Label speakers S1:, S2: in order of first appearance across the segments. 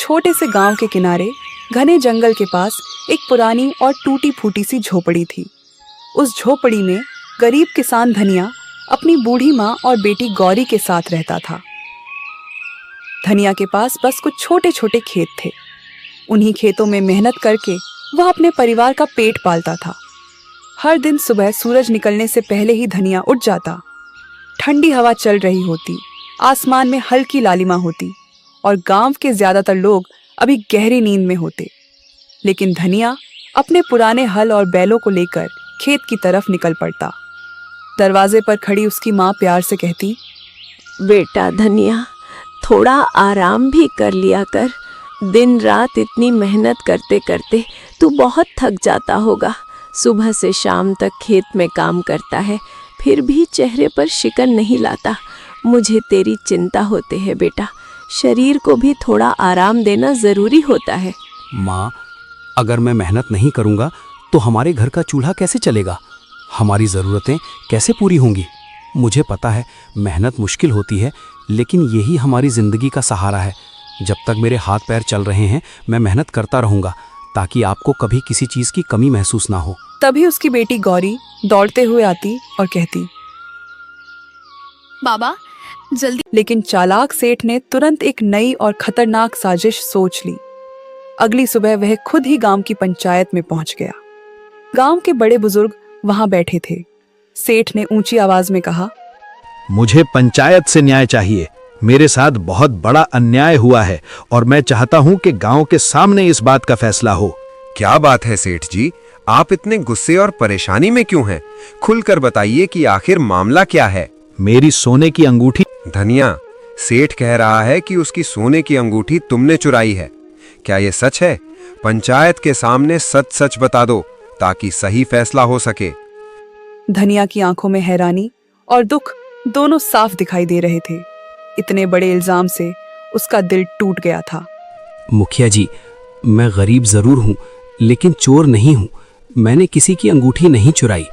S1: छोटे से गांव के किनारे घने जंगल के पास एक पुरानी और टूटी फूटी सी झोपड़ी थी। उस झोपड़ी में गरीब किसान धनिया अपनी बूढ़ी माँ और बेटी गौरी के साथ रहता था। धनिया के पास बस कुछ छोटे छोटे खेत थे। उन्हीं खेतों में मेहनत करके वह अपने परिवार का पेट पालता था। हर दिन सुबह सूरज निकलने से पहले ही धनिया उठ जाता। ठंडी हवा चल रही होती, आसमान में हल्की लालिमा होती और गांव के ज्यादातर लोग अभी गहरी नींद में होते। लेकिन धनिया अपने पुराने हल और बैलों को लेकर खेत की तरफ निकल पड़ता। दरवाजे पर खड़ी उसकी माँ प्यार से कहती,
S2: बेटा धनिया, थोड़ा आराम भी कर लिया कर। दिन रात इतनी मेहनत करते करते तू बहुत थक जाता होगा। सुबह से शाम तक खेत में काम करता है, फिर भी चेहरे पर शिकन नहीं लाता। मुझे तेरी चिंता होती है बेटा। शरीर को भी थोड़ा आराम देना जरूरी होता है।
S3: माँ, अगर मैं मेहनत नहीं करूँगा तो हमारे घर का चूल्हा कैसे चलेगा? हमारी ज़रूरतें कैसे पूरी होंगी? मुझे पता है मेहनत मुश्किल होती है, लेकिन यही हमारी ज़िंदगी का सहारा है। जब तक मेरे हाथ पैर चल रहे हैं मैं मेहनत करता रहूँगा, ताकि आपको कभी किसी चीज़ की कमी महसूस ना हो।
S1: तभी उसकी बेटी गौरी दौड़ते हुए आती और कहती,
S4: बाबा जल्दी।
S1: लेकिन चालाक सेठ ने तुरंत एक नई और खतरनाक साजिश सोच ली। अगली सुबह वह खुद ही गांव की पंचायत में पहुंच गया। गांव के बड़े बुजुर्ग वहां बैठे थे। सेठ ने ऊंची आवाज में कहा,
S5: मुझे पंचायत से न्याय चाहिए। मेरे साथ बहुत बड़ा अन्याय हुआ है और मैं चाहता हूं कि गांव के सामने इस बात का फैसला हो।
S6: क्या बात है सेठ जी, आप इतने गुस्से और परेशानी में क्यों हैं? खुलकर बताइए कि आखिर मामला क्या है।
S5: मेरी सोने की अंगूठी।
S6: धनिया, सेठ कह रहा है कि उसकी सोने की अंगूठी तुमने चुराई है। क्या ये सच है? पंचायत के सामने सच सच बता दो, ताकि सही फैसला हो सके।
S1: धनिया की आंखों में हैरानी और दुख दोनों साफ दिखाई दे रहे थे। इतने बड़े इल्जाम से उसका दिल टूट गया था।
S3: मुखिया जी, मैं गरीब ज़रूर हूँ, लेकिन चोर नहीं हूँ। मैंने किसी की अंगूठी नहीं चुराई।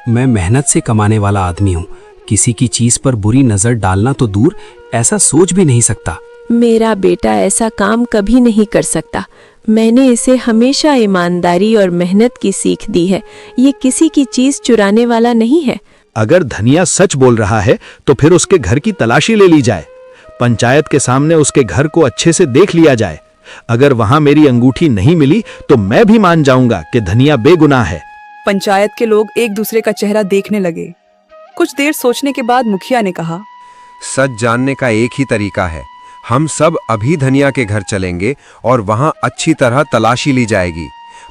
S3: मैं मेहनत से कमाने वाला आदमी हूँ। किसी की चीज़ पर बुरी नज़र डालना तो दूर, ऐसा सोच भी नहीं सकता।
S2: मेरा बेटा ऐसा काम कभी नहीं कर सकता। मैंने इसे हमेशा ईमानदारी और मेहनत की सीख दी है। ये किसी की चीज चुराने वाला नहीं है।
S5: अगर धनिया सच बोल रहा है तो फिर उसके घर की तलाशी ले ली जाए। पंचायत के सामने उसके घर को अच्छे से देख लिया जाए। अगर वहां मेरी अंगूठी नहीं मिली तो मैं भी मान जाऊंगा कि धनिया बेगुनाह है।
S1: पंचायत के लोग एक दूसरे का चेहरा देखने लगे। कुछ देर सोचने के बाद मुखिया ने कहा,
S6: सच जानने का एक ही तरीका है। हम सब अभी धनिया के घर चलेंगे और वहां अच्छी तरह तलाशी ली जाएगी।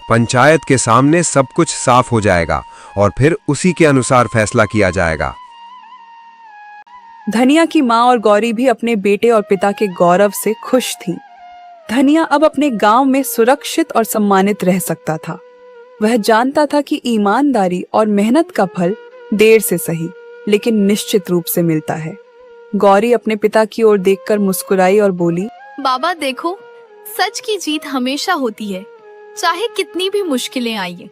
S6: पंचायत के सामने सब कुछ साफ हो जाएगा और फिर उसी के अनुसार फैसला किया जाएगा।
S1: धनिया की माँ और गौरी भी अपने बेटे और पिता के गौरव से खुश थीं। धनिया अब अपने गांव में सुरक्षित और सम्मानित रह सकता था। वह जानता था कि ईमानदारी और मेहनत का फल देर से सही, लेकिन निश्चित रूप से मिलता है। गौरी अपने पिता की ओर देखकर मुस्कुराई और बोली,
S4: बाबा देखो, सच की जीत हमेशा होती है, चाहे कितनी भी मुश्किलें आइए।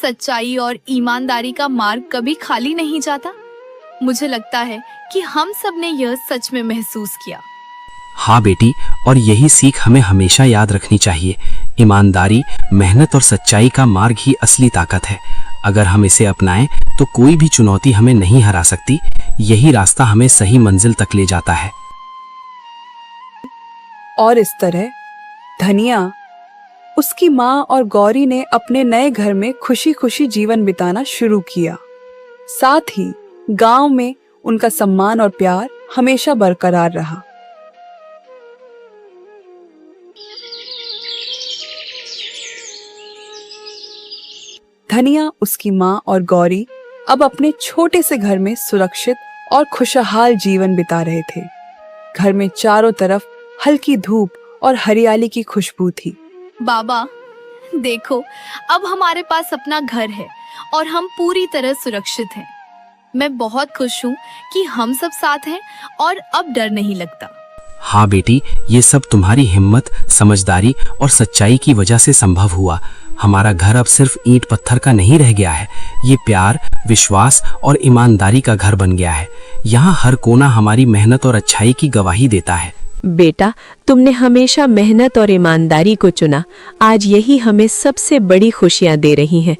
S4: सच्चाई और ईमानदारी का मार्ग कभी खाली नहीं जाता। मुझे लगता है कि हम सब ने यह सच में महसूस किया।
S3: हाँ बेटी, और यही सीख हमें हमेशा याद रखनी चाहिए। ईमानदारी, मेहनत और सच्चाई का मार्ग ही असली ताकत है। अगर हम इसे अपनाएं तो कोई भी चुनौती हमें नहीं हरा सकती। यही रास्ता हमें सही मंजिल तक ले जाता है।
S1: और इस तरह धनिया, उसकी माँ और गौरी ने अपने नए घर में खुशी खुशी जीवन बिताना शुरू किया। साथ ही गांव में उनका सम्मान और प्यार हमेशा बरकरार रहा। धनिया, उसकी माँ और गौरी अब अपने छोटे से घर में सुरक्षित और खुशहाल जीवन बिता रहे थे। घर में चारों तरफ हल्की धूप और हरियाली की खुशबू थी।
S4: बाबा देखो, अब हमारे पास अपना घर है और हम पूरी तरह सुरक्षित हैं। मैं बहुत खुश हूँ कि हम सब साथ हैं और अब डर नहीं लगता।
S3: हाँ बेटी, ये सब तुम्हारी हिम्मत, समझदारी और सच्चाई की वजह से संभव हुआ। हमारा घर अब सिर्फ ईंट पत्थर का नहीं रह गया है। ये प्यार, विश्वास और ईमानदारी का घर बन गया है। यहाँ हर कोना हमारी मेहनत और अच्छाई की गवाही देता है।
S2: बेटा, तुमने हमेशा मेहनत और ईमानदारी को चुना। आज यही हमें सबसे बड़ी खुशियां दे रही हैं।